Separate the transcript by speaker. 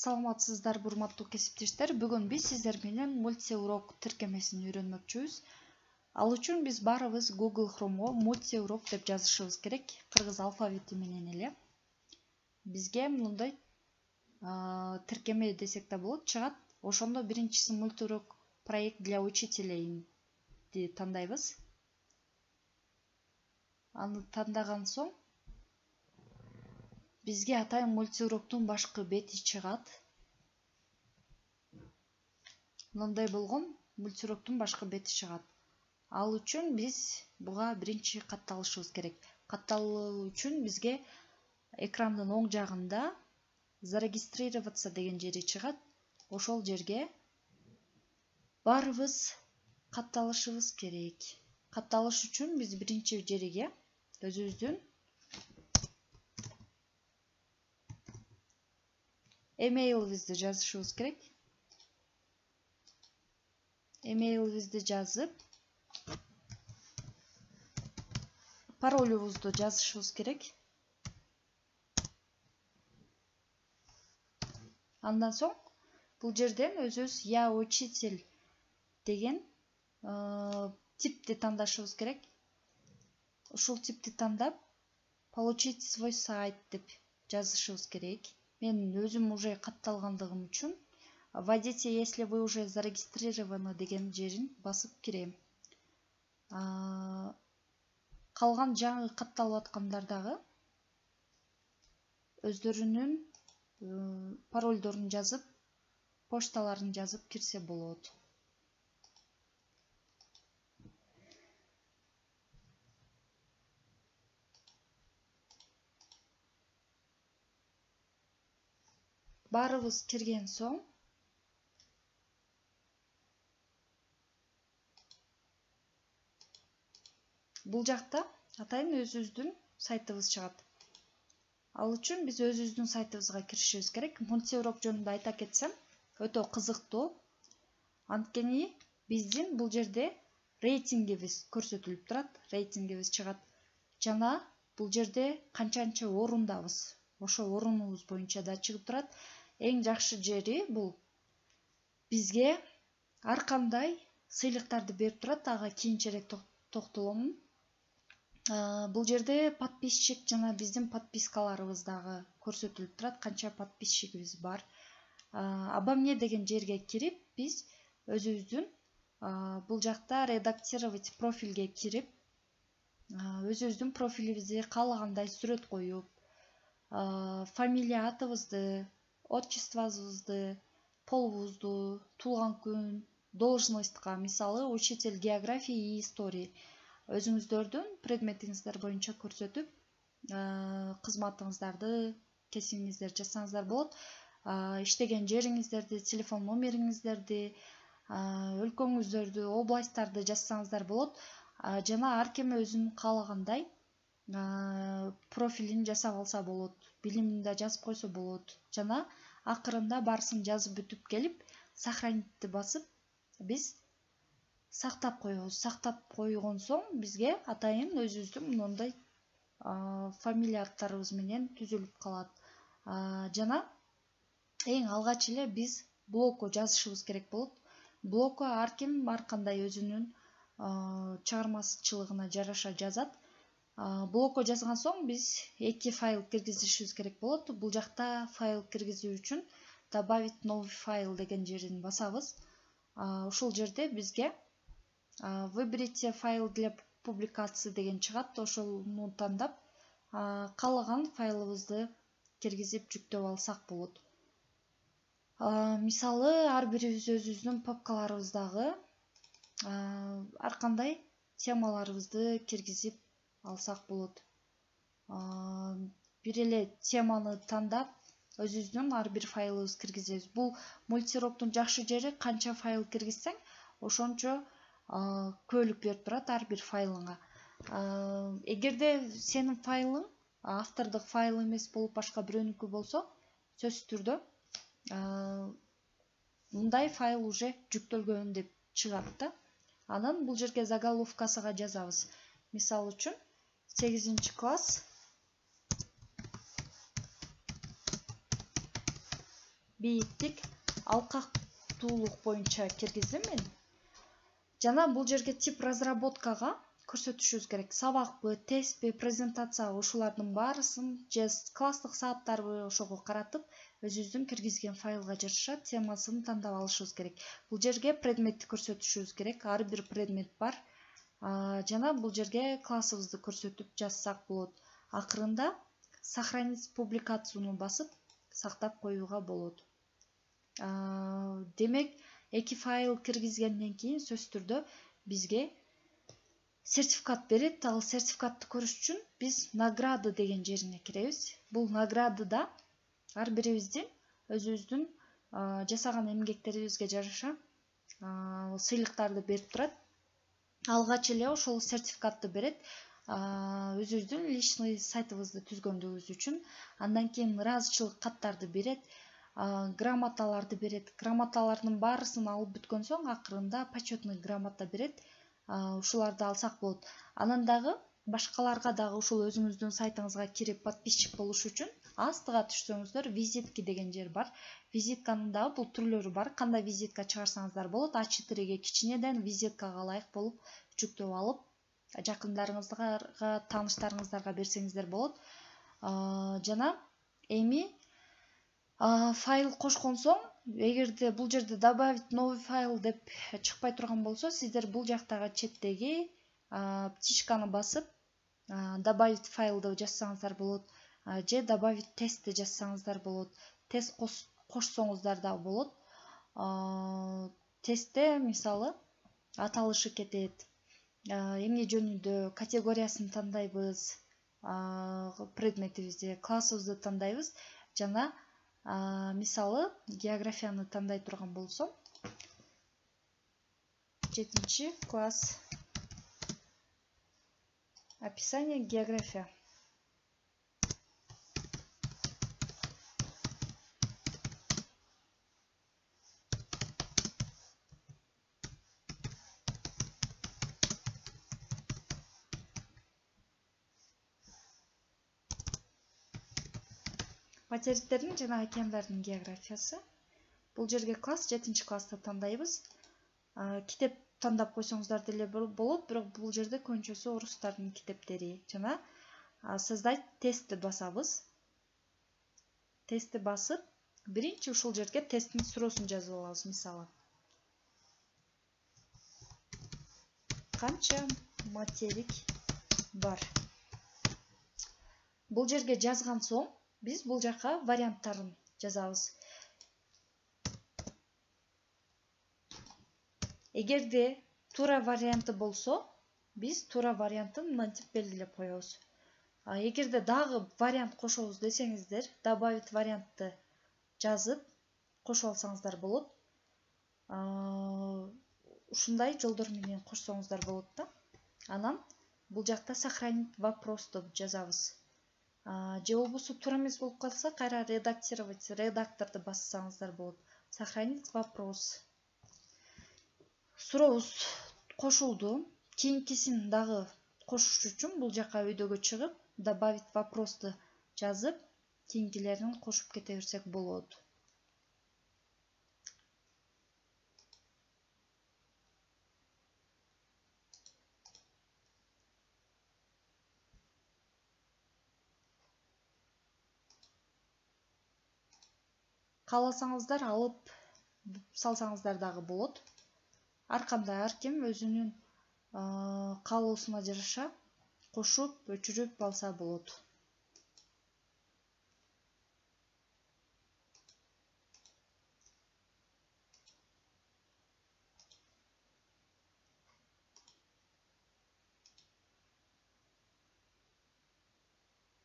Speaker 1: Саламатсыздарбы урматтуу кесиптештер. Бүгүн биз сиздер менен мультиурок тиркемесин үйрөнмөкчүбүз. Ал үчүн биз баарыбыз Google Chrome'го мультиурок деп жазышыбыз керек, кыргыз алфавити менен эле. Бизге мындай тиркеме десек да болот, чыгат. Ошондо биринчиси мультиурок проект для учителей тандайбыз. Аны тандаган соң бизге атайын мультиуроктун башкы бети чыгат. Мындай болгон мультиуроктун башкы бети чыгат. Ал үчүн биз буга биринчи катталышыбыз керек. Катталуу үчүн бизге экрандын оң жагында зарегистрироваться деген жери чыгат. Ошол жерге баарыбыз катталышыбыз керек. Катталыш үчүн биз биринчи жерге өзүбүздүн эмейлибизди жазышыбыз керек. Эмейлибизди жазып, паролубузду жазышыбыз керек. Андан соң бул жерден өзүбүз я учитель деген типти тандашыбыз керек. Ушул типти тандап, получить свой сайт деп жазышыбыз керек. Мен өзүм уже катталгандыгым үчүн вводите, если вы уже зарегистрированы деген жерин басып кирем. Калган жаңы катталып аткандар дагы өздөрүнүн паролдорун жазып, почталарын жазып кирсе болот. Баарыбыз кирген соң бул жакта атайын өзүбүздүн сайтыбыз чыгат. Ал үчүн биз өзүбүздүн сайтыбызга киришибиз керек. Мультиурок жөнүндө айта кетсем, өтө кызыктуу. Анткени биздин бул жерде рейтингибиз көрсөтүлүп турат, рейтингибиз чыгат. Жана бул жерде канчанча орундабыз. Ошо орунубуз боюнча да чыгып турат. Эң жакшы жери бул бизге ар кандай сыйлыктарды берип турат. Ага кийинчерээк токтолом. Бул жерде подписчик жана биздин подпискаларыбыз дагы көрсөтүлүп турат, канча подписчигибиз бар. Обо мне деген жерге кирип, биз өзүбүздүн бул жакта редактировать профилге кирип, өзүбүздүн профилибизди каалагандай сүрөт коюп, фамилия атыбызды, отчествобузду, полубузду, туулган күн, должностька, мисалы учитель географии и истории өзүңүздөрдүн предметиңиздер боюнча көрсөтүп, кызматыңыздарды, кесибиңиздерди жазсаңыздар болот. Иштеген жериңиздерди, телефон номериңиздерди, өлкөңүздөрдү, областтарды жазсаңыздар болот. Жана ар ким өзүнүн каалагандай профилин жасап алса болот, билимин да жазып койсо болот. Жана акырында баарысын жазып бүтүп келип, сохранитти басып, биз сактап коебуз. Сактап койгон соң бизге атайын өзүбүздүн мындай фамилия аттарыбыз менен түзүлүп калат. Жана эң алгач эле биз блокко жазышыбыз керек болот. Блокко ар ким ар кандай өзүнүн чыгармачылыгына жараша жазат. Блокко жазган соң биз 2 файл киргизишибиз керек болот. Бул жакта файл киргизүү үчүн добавить новый файл деген жерин басабыз. Ушул жерде бизге выберите файл для публикации деген чыгат. Ошону тандап, каалаган файлыбызды киргизип жүктөп алсак болот. Мисалы, ар бирибиз өзүбүздүн папкаларыбыздагы ар кандай темаларыбызды киргизип алсак болот. Бир эле теманы тандап, өзүбүздүн ар бир файлыбызды киргизебиз. Бул мультиуроктун жакшы жери, канча файл киргизсең, ошончо көөлүк берип турат ар бир файлыңа. Эгерде сенин файлың автордук файл эмес болуп башка бирөөнүкү болсо, сөзсүз түрдө мындай файл уже жүктөлгөн деп чыгат да. Анан бул жерге заголовкасыга жазабыз. Мисалы үчүн 8-класс бийиктик, алкактуулук боюнча киргиздим мен. Жана бул жерге тип разработкага көрсөтүшүбүз керек. Сабакпы, тестпи, презентациябы ушулардын баарысын же класстык сааттарбы ошого каратып, өзүбүздүн киргизген файлга жараша темасын тандап алышыбыз керек. Бул жерге предметти көрсөтүшүбүз керек. Ар бир предмет бар. Жана бул жерге классыбызды көрсөтүп жазсак болот. Акырында сохранить публикацияны басып сактап коюуга болот. Демек, эки файл киргизгенден кийин сөзсүз түрдө бизге сертификат берет. Ал сертификатты көрүш үчүн биз награды деген жерине киребиз. Бул наградыда ар бирибиздин өзүбүздүн жасаган эмгектерибизге жараша сыйлыктарды берип турат. Алгач эле ошол сертификатты берет өзүбүздүн личный сайтыбызды түзгөндүгүбүз үчүн. Андан кийин ыраазычылык каттарды берет, грамоталарды берет. Грамоталардын баарысын алып бүткөн соң акырында почетный грамота берет. Ушуларды алсак болот. Анан дагы башкаларга дагы ушул өзүңүздүн сайтыңызга кирип подписчик болуш үчүн астыга түшсөңүздөр визитки деген жер бар. Визитканын дагы бул түрлөрү бар. Кандай визитка чыгарсаңыздар болот. А4ге кичинеден визиткага ылайык болуп жүктөп алып, жакындарыңызга, тааныштарыңыздарга берсеңиздер болот. Жана эми файл кошкон соң, эгерде бул жерде добавить новый файл деп чыкпай турган болсо, сиздер бул жактагы четтеги птичканы басып добавить файлды жазсаңыздар болот, же добавить тестти жазсаңыздар болот. Тест кошсоңуздар да болот. Тестте мисалы аталышы кетет, эмне жөнүндө категориясын тандайбыз, предметибизди, классыбызды тандайбыз. Жана мисалы географияны тандай турган болсом, 7-класс, описание география. Материктердин жана океандардын географиясы. Бул жерге класс 7-класста тандайбыз. Китеп тандап койсоңуздар деле болот, бирок бул жерде көбүнчөсү орустардын китептери. Жана создать тестти басабыз. Тестти басып, биринчи ушул жерге тесттин суроосун жазып алабыз. Мисалы, канча материк бар? Бул жерге жазган соң, биз бул жака варианттарын жазабыз. Эгерде туура варианты болсо, биз туура вариантын мынтип белгилеп коебуз. Эгерде дагы вариант кошобуз десеңиздер, добавить вариантты жазып кошуп алсаңыздар болот. Ушундай жолдор менен кошсоңуздар болот да. Анан бул жакта сохранить вопрос деп жазабыз. Же болбосо туура эмес болуп калса, кайра редактировать, редакторду бассаңыздар болот. Сохранить вопрос. Сурообуз кошулду. Кийинкисин дагы кошуш үчүн бул жака өйдөгө чыгып, добавить вопросту жазып, кийинкилерин кошуп кете берсек болот. Кааласаңыздар алып салсаңыздар дагы болот. Ар кандай ар ким өзүнүн каалоосуна жараша кошуп, өчүрүп алса болот.